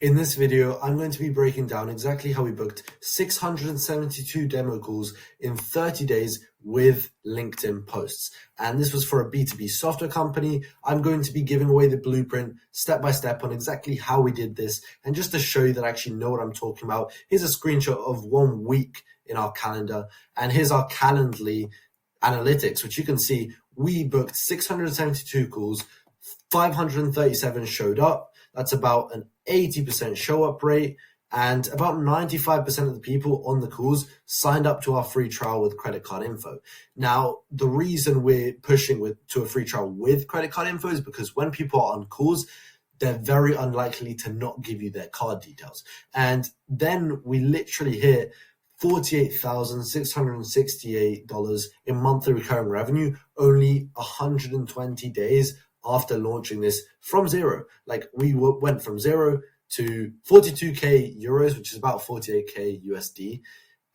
In this video, I'm going to be breaking down exactly how we booked 672 demo calls in 30 days with LinkedIn posts. And this was for a B2B software company. I'm going to be giving away the blueprint step by step on exactly how we did this. And just to show you that I actually know what I'm talking about, here's a screenshot of 1 week in our calendar. And here's our Calendly analytics, which you can see we booked 672 calls, 537 showed up. That's about an 80% show up rate, and about 95% of the people on the calls signed up to our free trial with credit card info. Now, the reason we're pushing to a free trial with credit card info is because when people are on calls, they're very unlikely to not give you their card details. And then we literally hit $48,668 in monthly recurring revenue, only 120 days after launching this from zero. Like we went from zero to 42k euros, which is about 48k USD.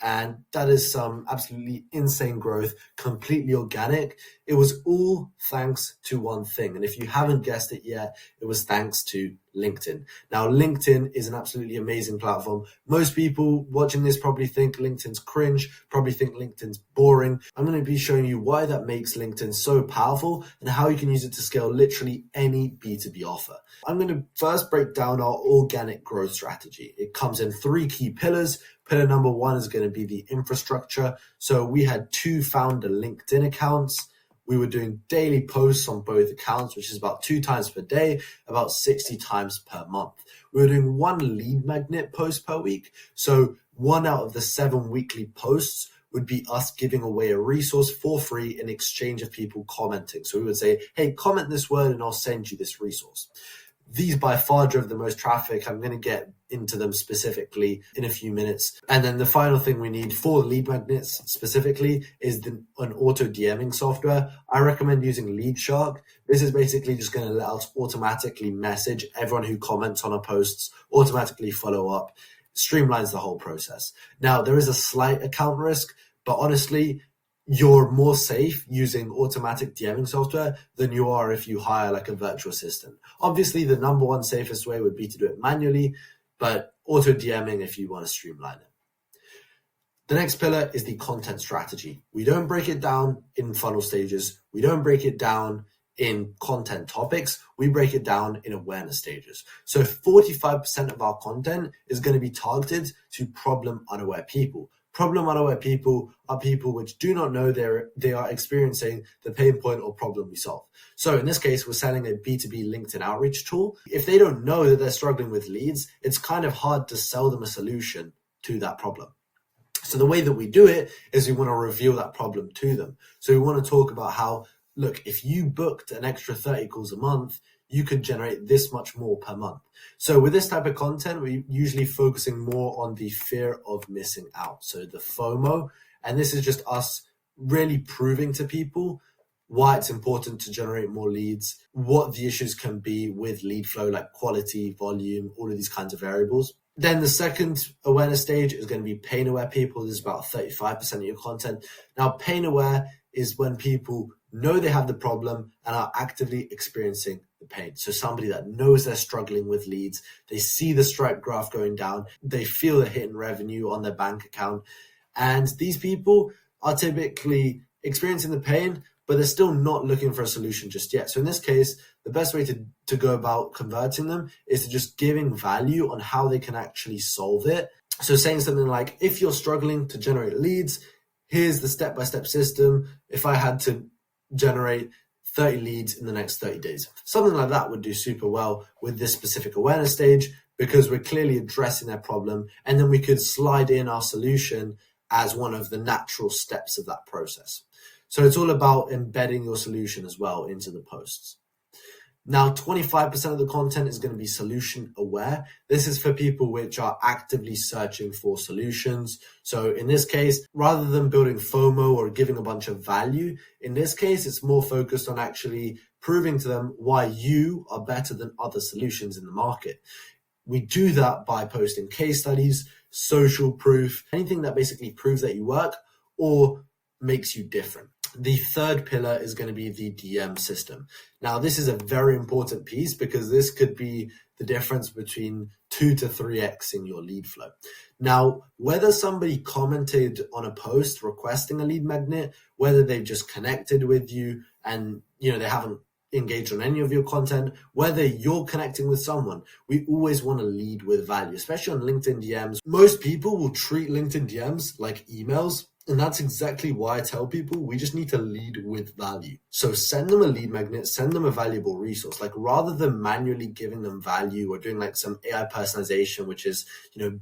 And that is some absolutely insane growth, completely organic. It was all thanks to one thing. And if you haven't guessed it yet, it was thanks to LinkedIn. Now, LinkedIn is an absolutely amazing platform. Most people watching this probably think LinkedIn's cringe, probably think LinkedIn's boring. I'm going to be showing you why that makes LinkedIn so powerful and how you can use it to scale literally any B2B offer. I'm going to first break down our organic growth strategy. It comes in 3 key pillars. Pillar number 1 is going to be the infrastructure. So we had 2 founder LinkedIn accounts. We were doing daily posts on both accounts, which is about 2 times per day, about 60 times per month. We were doing 1 lead magnet post per week. So 1 out of the 7 weekly posts would be us giving away a resource for free in exchange of people commenting. So we would say, hey, comment this word and I'll send you this resource. These by far drove the most traffic. I'm going to get into them specifically in a few minutes. And then the final thing we need for lead magnets specifically is an auto DMing software. I recommend using Lead Shark. This is basically just going to let us automatically message everyone who comments on our posts, automatically follow up, streamlines the whole process. Now, there is a slight account risk, but honestly, you're more safe using automatic DMing software than you are if you hire like a virtual assistant. Obviously, the number 1 safest way would be to do it manually, but auto DMing if you want to streamline it. The next pillar is the content strategy. We don't break it down in funnel stages. We don't break it down in content topics. We break it down in awareness stages. So 45% of our content is going to be targeted to problem unaware people. Problem unaware people are people which do not know they are experiencing the pain point or problem we solve. So in this case, we're selling a B2B LinkedIn outreach tool. If they don't know that they're struggling with leads, it's kind of hard to sell them a solution to that problem. So the way that we do it is we want to reveal that problem to them. So we want to talk about how, look, if you booked an extra 30 calls a month, you could generate this much more per month. So with this type of content, we're usually focusing more on the fear of missing out. So the FOMO, and this is just us really proving to people why it's important to generate more leads, what the issues can be with lead flow, like quality, volume, all of these kinds of variables. Then the second awareness stage is going to be pain aware people. This is about 35% of your content. Now, pain aware is when people know they have the problem and are actively experiencing the pain. So somebody that knows they're struggling with leads, they see the Stripe graph going down, they feel the hit in revenue on their bank account. And these people are typically experiencing the pain, but they're still not looking for a solution just yet. So in this case, the best way to go about converting them is to just giving value on how they can actually solve it. So saying something like, if you're struggling to generate leads, here's the step-by-step system. If I had to generate 30 leads in the next 30 days. Something like that would do super well with this specific awareness stage because we're clearly addressing their problem, and then we could slide in our solution as one of the natural steps of that process. So it's all about embedding your solution as well into the posts. Now, 25% of the content is going to be solution aware. This is for people which are actively searching for solutions. So in this case, rather than building FOMO or giving a bunch of value, in this case, it's more focused on actually proving to them why you are better than other solutions in the market. We do that by posting case studies, social proof, anything that basically proves that you work or makes you different. The third pillar is going to be the DM system. Now, this is a very important piece because this could be the difference between 2 to 3x in your lead flow. Now, whether somebody commented on a post requesting a lead magnet, whether they've just connected with you and they haven't engaged on any of your content, whether you're connecting with someone, we always want to lead with value, especially on LinkedIn DMs. Most people will treat LinkedIn DMs like emails. And that's exactly why I tell people we just need to lead with value. So send them a lead magnet, send them a valuable resource. Like rather than manually giving them value or doing like some AI personalization, which is,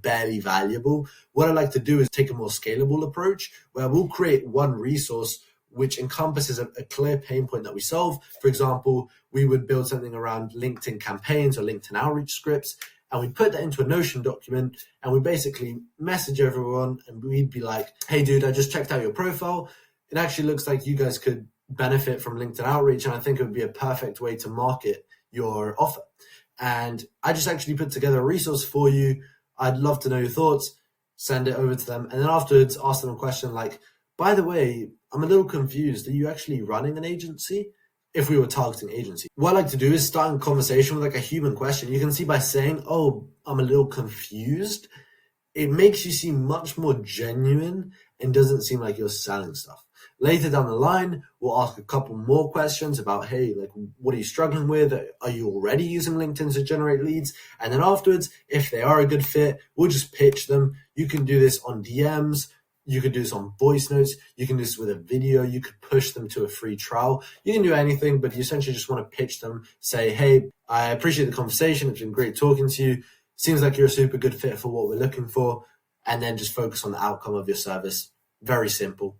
barely valuable, what I like to do is take a more scalable approach where we'll create one resource which encompasses a clear pain point that we solve. For example, we would build something around LinkedIn campaigns or LinkedIn outreach scripts, and we put that into a Notion document, and we basically message everyone, and we'd be like, hey, dude, I just checked out your profile. It actually looks like you guys could benefit from LinkedIn outreach, and I think it would be a perfect way to market your offer. And I just actually put together a resource for you. I'd love to know your thoughts. Send it over to them. And then afterwards, ask them a question like, by the way, I'm a little confused. Are you actually running an agency? If we were targeting agency, what I like to do is start a conversation with like a human question. You can see by saying, oh, I'm a little confused, it makes you seem much more genuine and doesn't seem like you're selling stuff. Later down the line, we'll ask a couple more questions about, hey, like, what are you struggling with? Are you already using LinkedIn to generate leads? And then afterwards, if they are a good fit, we'll just pitch them. You can do this on DMs. You could do this on voice notes. You can do this with a video. You could push them to a free trial. You can do anything, but you essentially just want to pitch them, say, hey, I appreciate the conversation. It's been great talking to you. Seems like you're a super good fit for what we're looking for. And then just focus on the outcome of your service. Very simple.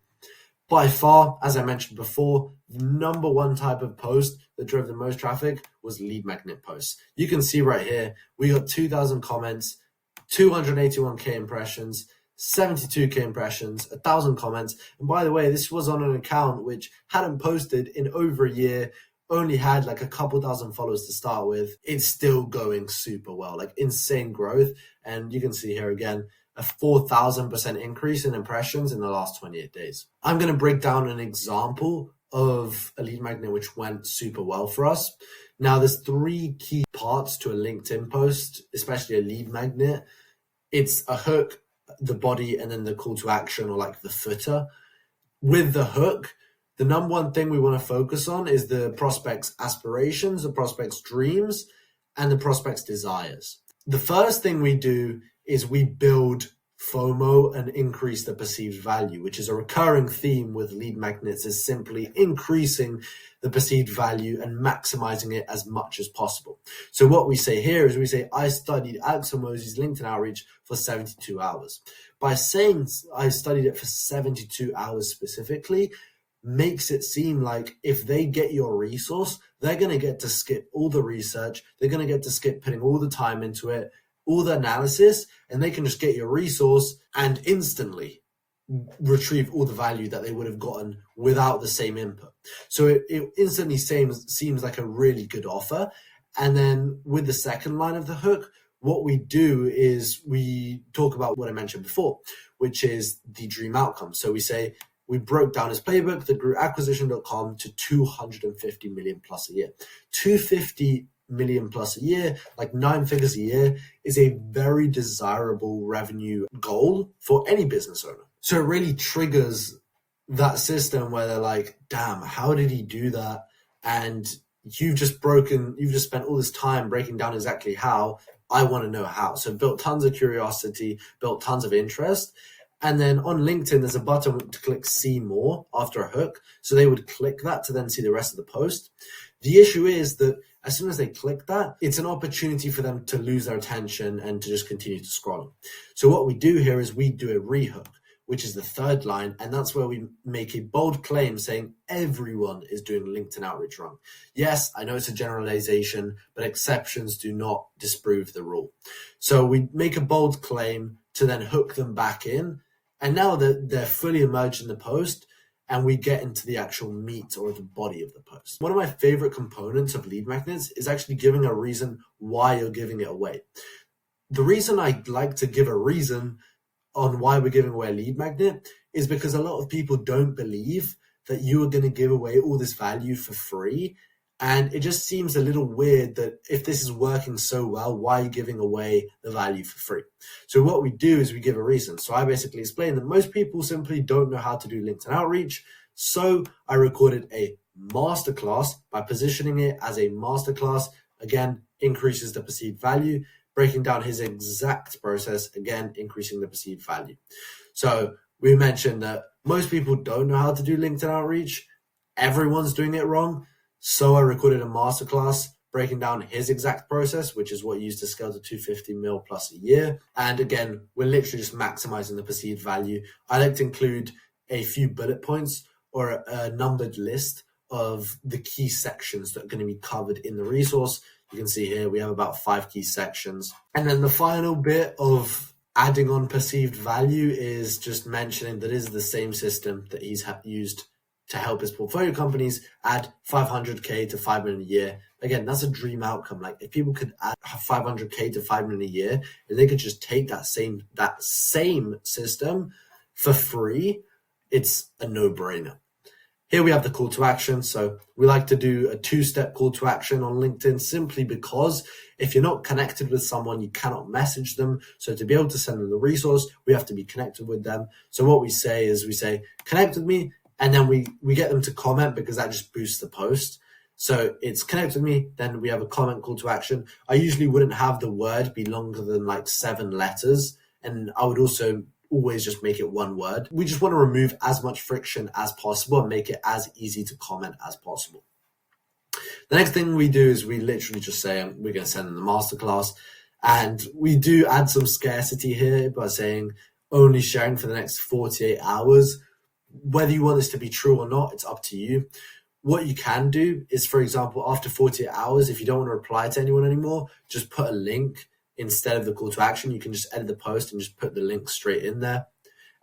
By far, as I mentioned before, the number one type of post that drove the most traffic was lead magnet posts. You can see right here, we got 2,000 comments, 281K impressions, 72K impressions, 1,000 comments. And by the way, this was on an account which hadn't posted in over a year, only had like a couple thousand followers to start with. It's still going super well, like insane growth. And you can see here again, a 4,000% increase in impressions in the last 28 days. I'm going to break down an example of a lead magnet which went super well for us. Now, there's 3 key parts to a LinkedIn post, especially a lead magnet. It's a hook, the body, and then the call to action or like the footer. With the hook, the number one thing we want to focus on is the prospect's aspirations, the prospect's dreams, and the prospect's desires. The first thing we do is we build FOMO and increase the perceived value, which is a recurring theme with lead magnets, is simply increasing the perceived value and maximizing it as much as possible. So what we say here is we say, I studied Alex Hormozi's LinkedIn outreach for 72 hours. By saying I studied it for 72 hours specifically, makes it seem like if they get your resource, they're going to get to skip all the research. They're going to get to skip putting all the time into it, all the analysis, and they can just get your resource and instantly retrieve all the value that they would have gotten without the same input. So it instantly seems like a really good offer. And then with the second line of the hook, what we do is we talk about what I mentioned before, which is the dream outcome. So we say, we broke down his playbook that grew acquisition.com to 250 million plus a year. 250 million plus a year, like 9 figures a year, is a very desirable revenue goal for any business owner. So it really triggers that system where they're like, damn, how did he do that? And you've just spent all this time breaking down exactly how. I want to know how. So built tons of curiosity, built tons of interest. And then on LinkedIn, there's a button to click see more after a hook. So they would click that to then see the rest of the post. The issue is that as soon as they click that, it's an opportunity for them to lose their attention and to just continue to scroll. So what we do here is we do a rehook, which is the third line. And that's where we make a bold claim saying everyone is doing LinkedIn outreach wrong. Yes, I know it's a generalization, but exceptions do not disprove the rule. So we make a bold claim to then hook them back in. And now that they're fully immersed in the post, and we get into the actual meat or the body of the post. One of my favorite components of lead magnets is actually giving a reason why you're giving it away. The reason I like to give a reason on why we're giving away a lead magnet is because a lot of people don't believe that you are going to give away all this value for free. And it just seems a little weird that if this is working so well, why are you giving away the value for free? So what we do is we give a reason. So I basically explain that most people simply don't know how to do LinkedIn outreach. So I recorded a masterclass. By positioning it as a masterclass, again, increases the perceived value. Breaking down his exact process, again, increasing the perceived value. So we mentioned that most people don't know how to do LinkedIn outreach. Everyone's doing it wrong. So I recorded a masterclass breaking down his exact process, which is what he used to scale to 250 mil plus a year. And again, we're literally just maximizing the perceived value. I like to include a few bullet points or a numbered list of the key sections that are going to be covered in the resource. You can see here we have about 5 key sections. And then the final bit of adding on perceived value is just mentioning that is the same system that he's used to help his portfolio companies add 500K to 5 million a year. Again, that's a dream outcome. Like if people could add 500K to 5 million a year and they could just take that same system for free, it's a no-brainer. Here we have the call to action. So we like to do a 2-step call to action on LinkedIn simply because if you're not connected with someone, you cannot message them. So to be able to send them the resource, we have to be connected with them. So what we say is we say, connect with me, and then we get them to comment because that just boosts the post. So it's connect with me, then we have a comment call to action. I usually wouldn't have the word be longer than like 7 letters. And I would also always just make it 1 word. We just want to remove as much friction as possible and make it as easy to comment as possible. The next thing we do is we literally just say we're going to send them the masterclass. And we do add some scarcity here by saying only sharing for the next 48 hours. Whether you want this to be true or not, it's up to you. What you can do is, for example, after 48 hours, if you don't want to reply to anyone anymore, just put a link instead of the call to action. You can just edit the post and just put the link straight in there.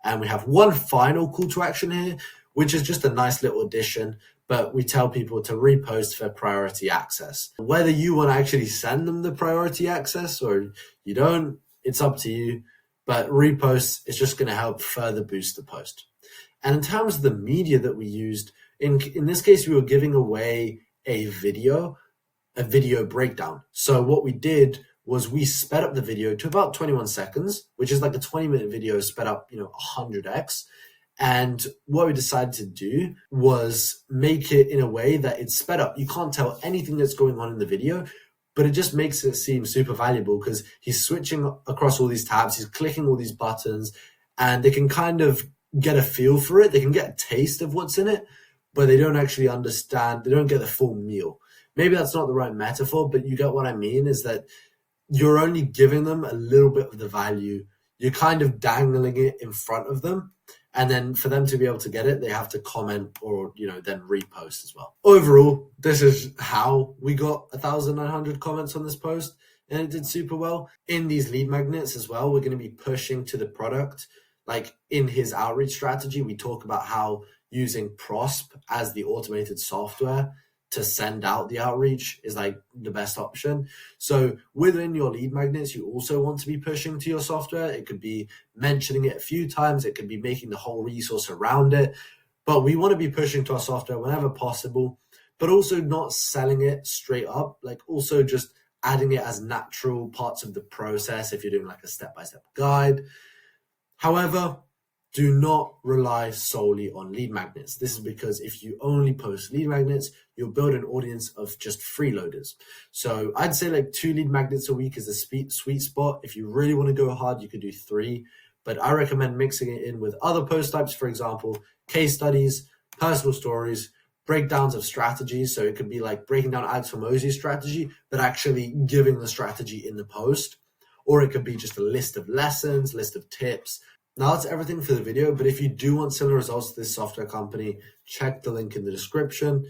And we have one final call to action here, which is just a nice little addition, but we tell people to repost for priority access. Whether you want to actually send them the priority access or you don't, it's up to you, but repost is just going to help further boost the post. And in terms of the media that we used, in this case, we were giving away a video breakdown. So what we did was we sped up the video to about 21 seconds, which is like a 20-minute video sped up, 100x. And what we decided to do was make it in a way that it's sped up. You can't tell anything that's going on in the video, but it just makes it seem super valuable because he's switching across all these tabs, he's clicking all these buttons, and they can kind of get a feel for it. They can get a taste of what's in it, but they don't actually understand. They don't get the full meal. Maybe that's not the right metaphor, but you get what I mean, is that you're only giving them a little bit of the value. You're kind of dangling it in front of them. And then for them to be able to get it, they have to comment or, then repost as well. Overall, this is how we got 1,900 comments on this post, and it did super well. In these lead magnets as well, we're going to be pushing to the product. Like in his outreach strategy, we talk about how using Prosp as the automated software to send out the outreach is like the best option. So within your lead magnets, you also want to be pushing to your software. It could be mentioning it a few times. It could be making the whole resource around it. But we want to be pushing to our software whenever possible, but also not selling it straight up, like also just adding it as natural parts of the process if you're doing like a step-by-step guide. However, do not rely solely on lead magnets. This is because if you only post lead magnets, you'll build an audience of just freeloaders. So I'd say like 2 lead magnets a week is a sweet spot. If you really want to go hard, you could do 3. But I recommend mixing it in with other post types, for example, case studies, personal stories, breakdowns of strategies. So it could be like breaking down Alex Hormozi's strategy, but actually giving the strategy in the post. Or it could be just a list of lessons, list of tips. Now that's everything for the video, but if you do want similar results to this software company, check the link in the description.